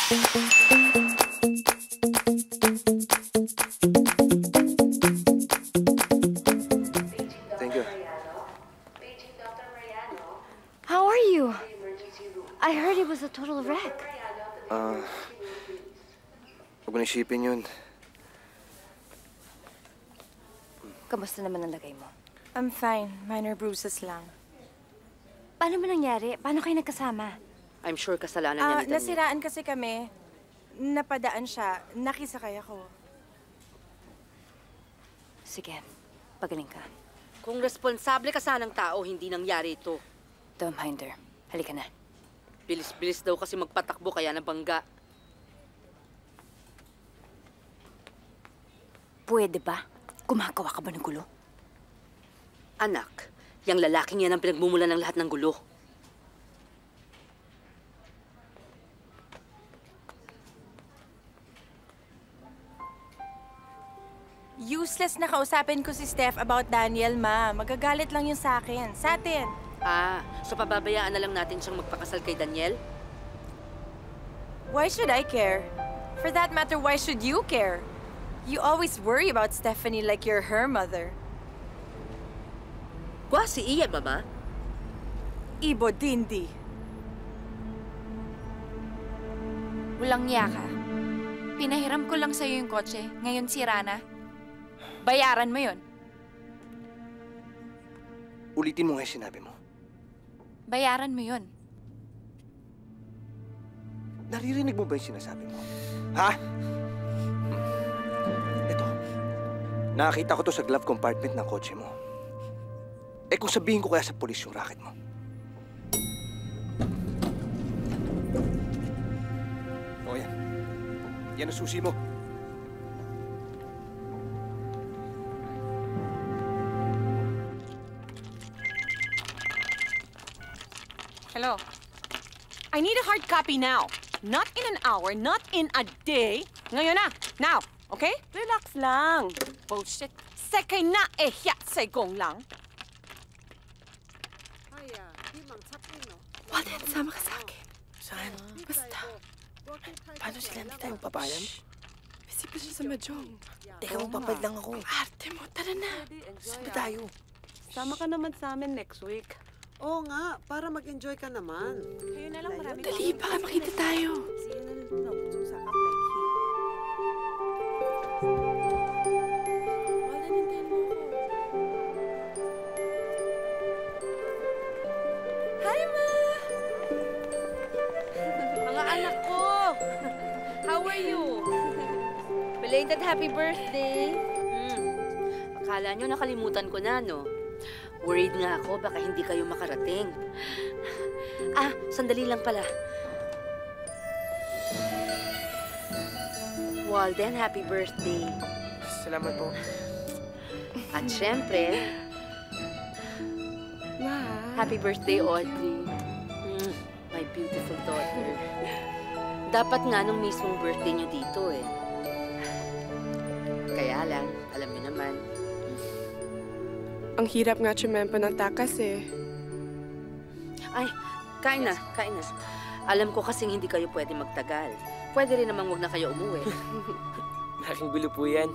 Thank you. How are you? I heard it was a total wreck. Huwag mo isipin yun. Kamusta naman ang lagay mo? I'm fine. Minor bruises lang. Paano mo nangyari? Paano kayo nagkasama? I'm sure kasalanan niya ni Daniel. Nasiraan kasi kami. Napadaan siya. Nakisakay ako. Sige, pagaling ka. Kung responsable ka sanang tao, hindi nangyari ito. Don't mind her. Halika na. Bilis-bilis daw kasi magpatakbo kaya nabangga. Pwede ba? Gumagawa ka ba ng gulo? Anak, yung lalaking yan ang pinagmumulan ng lahat ng gulo. Useless na kausapin ko si Steph about Daniel, ma. Magagalit lang yun sa akin. Sa atin. So pababayaan na lang natin siyang magpakasal kay Daniel? Why should I care? For that matter, why should you care? You always worry about Stephanie like you're her mother. Kwa, si Ian, Mama? Ibo Dindi. Walang niya ka. Pinahiram ko lang sa'yo yung kotse. Ngayon sira na. Bayaran mo yun. Ulitin mo nga yung sinabi mo. Bayaran mo yun. Naririnig mo ba yung sinasabi mo? Ha? Ito. Nakakita ko to sa glove compartment ng kotse mo. Eh kung sabihin ko kaya sa polis yung racket mo. O yan. Yan ang susi mo. Hello. I need a hard copy now. Not in an hour, not in a day. Ngayon na. Now. Okay? Relax lang. Bullshit. Sekay na hiya sa gong lang. Walden, sama ka sa akin. Saan? Basta. Paano sila hindi tayo papayan? Busy pa siya sa Mahjong. Teka, magpapad lang ako. Arte mo, tara na. Saan ba tayo? Sama ka naman sa amin next week. Oo nga, para mag-enjoy ka naman. Kayo na lang, marami. Dali, baka makita tayo. Hi, Ma! Mga anak ko! How are you? Belated happy birthday! Akala nyo nakalimutan ko na, no? Worried nga ako, baka hindi kayo makarating. Sandali lang pala. Walden, happy birthday. Salamat po. At syempre, happy birthday, Audrey. My beautiful daughter. Dapat nga nung mismong birthday niyo dito, eh. Kaya lang, alam niyo naman. Ang hirap nga tsumempo ng takas, eh. Ay, kain na, kain na. Alam ko kasing hindi kayo pwede magtagal. Pwede rin namang huwag na kayo umuwi. Malaking gulo po yan.